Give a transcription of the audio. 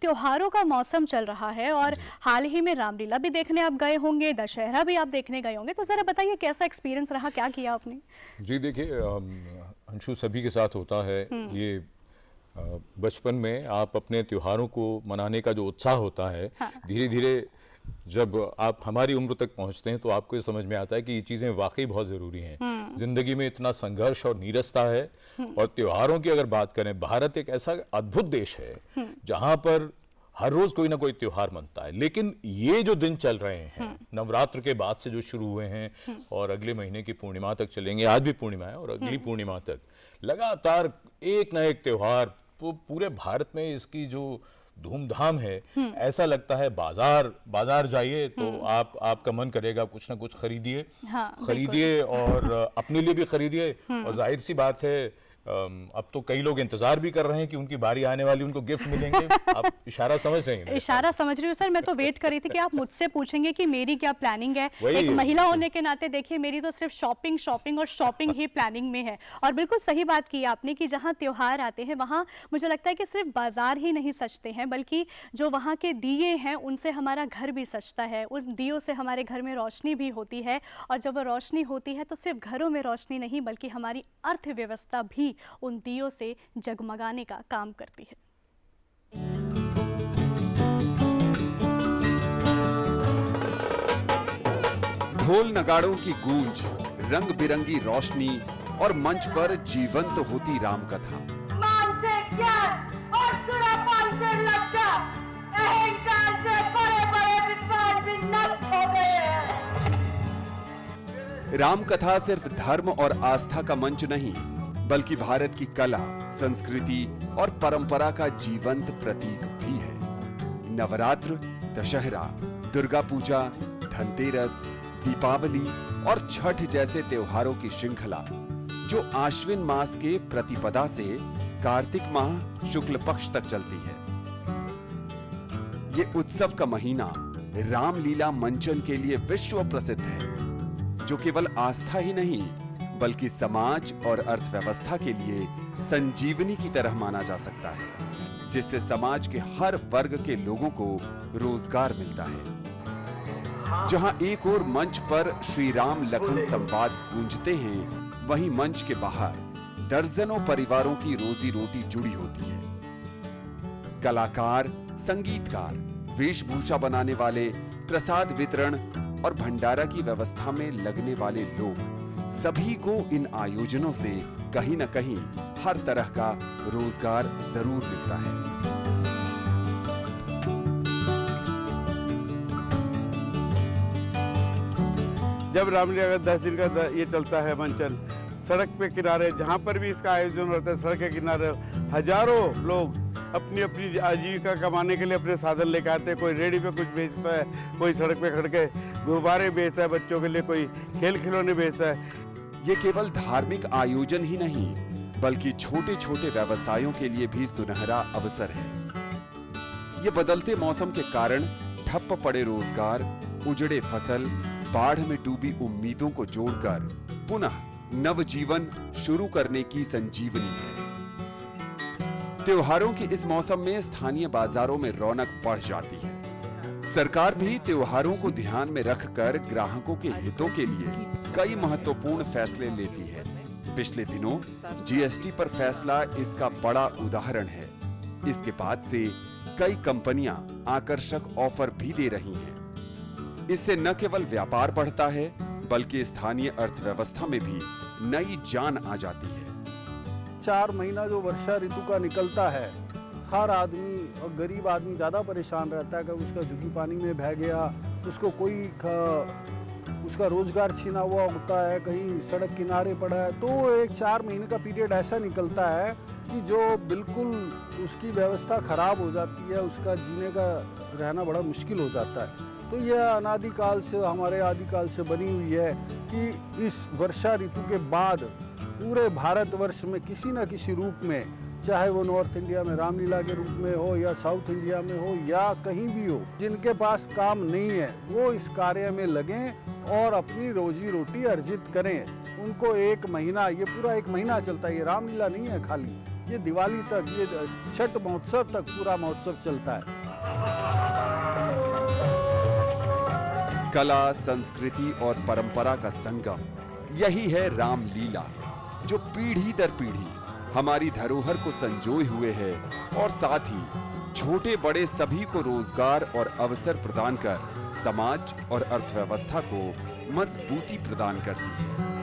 त्योहारों का मौसम चल रहा है और हाल ही में रामलीला भी देखने आप गए होंगे, दशहरा भी आप देखने गए होंगे, तो ज़रा बताइए कैसा एक्सपीरियंस रहा, क्या किया आपने? जी देखिए, अंशु सभी के साथ होता है ये। बचपन में आप अपने त्योहारों को मनाने का जो उत्साह होता है, हाँ। धीरे धीरे जब आप हमारी उम्र तक पहुंचते हैं तो आपको ये समझ में आता है कि ये चीज़ें वाकई बहुत ज़रूरी हैं। जिंदगी में इतना संघर्ष और नीरसता है। और त्योहारों की अगर बात करें, भारत एक ऐसा अद्भुत देश है जहां पर हर रोज कोई ना कोई त्योहार मनता है। लेकिन ये जो दिन चल रहे हैं नवरात्र के बाद से जो शुरू हुए हैं और अगले महीने की पूर्णिमा तक चलेंगे, आज भी पूर्णिमा है और अगली पूर्णिमा तक लगातार एक ना एक त्योहार, पूरे भारत में इसकी जो धूमधाम है, ऐसा लगता है बाजार जाइए तो आपका मन करेगा कुछ ना कुछ खरीदिए। हाँ, खरीदिए और अपने लिए भी खरीदिए। और जाहिर सी बात है, अब तो कई लोग इंतजार भी कर रहे हैं कि उनकी बारी आने वाली, उनको गिफ्ट मिलेंगे। आप इशारा समझ रहे हैं? इशारा समझ रही हूँ सर। मैं तो वेट कर रही थी कि आप मुझसे पूछेंगे कि मेरी क्या प्लानिंग है। वही एक महिला होने के नाते देखिए, मेरी तो सिर्फ शॉपिंग और शॉपिंग ही प्लानिंग में है। और बिल्कुल सही बात की आपने कि जहाँ त्योहार आते हैं वहाँ मुझे लगता है कि सिर्फ बाजार ही नहीं सजते हैं, बल्कि जो वहाँ के दिए हैं उनसे हमारा घर भी सजता है। उस दियों से हमारे घर में रोशनी भी होती है, और जब वो रोशनी होती है तो सिर्फ घरों में रोशनी नहीं बल्कि हमारी अर्थव्यवस्था भी उन दियों से जगमगाने का काम करती है। ढोल नगाड़ों की गूंज, रंग बिरंगी रोशनी और मंच पर जीवंत होती रामकथा। मान से ज्ञान और सुरापान से लज्जा, अहंकार से बड़े-बड़े विद्वान भी नष्ट हो गए हैं। रामकथा सिर्फ धर्म और आस्था का मंच नहीं, बल्कि भारत की कला, संस्कृति और परंपरा का जीवंत प्रतीक भी है। नवरात्र, दशहरा, दुर्गा पूजा, धनतेरस, दीपावली और छठ जैसे त्योहारों की श्रृंखला जो आश्विन मास के प्रतिपदा से कार्तिक माह शुक्ल पक्ष तक चलती है। ये उत्सव का महीना रामलीला मंचन के लिए विश्व प्रसिद्ध है, जो केवल आस्था ही नहीं बल्कि समाज और अर्थव्यवस्था के लिए संजीवनी की तरह माना जा सकता है, जिससे समाज के हर वर्ग के लोगों को रोजगार मिलता है। जहां एक ओर मंच पर श्री राम लखन संवाद गूंजते हैं, वहीं मंच के बाहर दर्जनों परिवारों की रोजी रोटी जुड़ी होती है। कलाकार, संगीतकार, वेशभूषा बनाने वाले, प्रसाद वितरण और भंडारा की व्यवस्था में लगने वाले लोग, सभी को इन आयोजनों से कहीं न कहीं हर तरह का रोजगार जरूर मिलता है। जब रामलीला का 10 दिन का ये चलता है मंचन, सड़क पे किनारे जहाँ पर भी इसका आयोजन होता है, सड़क के किनारे हजारों लोग अपनी अपनी आजीविका कमाने के लिए अपने साधन लेकर आते हैं। कोई रेडी पे कुछ बेचता है, कोई सड़क पे खड़ के गुब्बारे बेचता है बच्चों के लिए, कोई खेल खिलौने बेचता है। ये केवल धार्मिक आयोजन ही नहीं, बल्कि छोटे छोटे व्यवसायों के लिए भी सुनहरा अवसर है। ये बदलते मौसम के कारण ठप्प पड़े रोजगार, उजड़े फसल, बाढ़ में डूबी उम्मीदों को जोड़कर पुनः नवजीवन शुरू करने की संजीवनी है। त्योहारों के इस मौसम में स्थानीय बाजारों में रौनक बढ़ जाती है। सरकार भी त्योहारों को ध्यान में रखकर ग्राहकों के हितों के लिए कई महत्वपूर्ण फैसले लेती है। पिछले दिनों जीएसटी पर फैसला इसका बड़ा उदाहरण है। इसके बाद से कई कंपनियां आकर्षक ऑफर भी दे रही हैं। इससे न केवल व्यापार बढ़ता है, बल्कि स्थानीय अर्थव्यवस्था में भी नई जान आ जाती है। 4 महीना जो वर्षा ऋतु का निकलता है, हर आदमी और गरीब आदमी ज़्यादा परेशान रहता है कि उसका झुग्गी पानी में बह गया, उसको उसका रोजगार छीना हुआ होता है, कहीं सड़क किनारे पड़ा है। तो एक 4 महीने का पीरियड ऐसा निकलता है कि जो बिल्कुल उसकी व्यवस्था खराब हो जाती है, उसका जीने का रहना बड़ा मुश्किल हो जाता है। तो यह अनादिकाल से, हमारे आदिकाल से बनी हुई है कि इस वर्षा ऋतु के बाद पूरे भारतवर्ष में किसी न किसी रूप में, चाहे वो नॉर्थ इंडिया में रामलीला के रूप में हो या साउथ इंडिया में हो या कहीं भी हो, जिनके पास काम नहीं है वो इस कार्य में लगें और अपनी रोजी रोटी अर्जित करें। उनको 1 महीना, ये पूरा 1 महीना चलता है, ये रामलीला नहीं है खाली, ये दिवाली तक, ये छठ महोत्सव तक पूरा महोत्सव चलता है। कला, संस्कृति और परंपरा का संगम, यही है रामलीला, जो पीढ़ी दर पीढ़ी हमारी धरोहर को संजोए हुए है और साथ ही छोटे बड़े सभी को रोजगार और अवसर प्रदान कर समाज और अर्थव्यवस्था को मजबूती प्रदान करती है।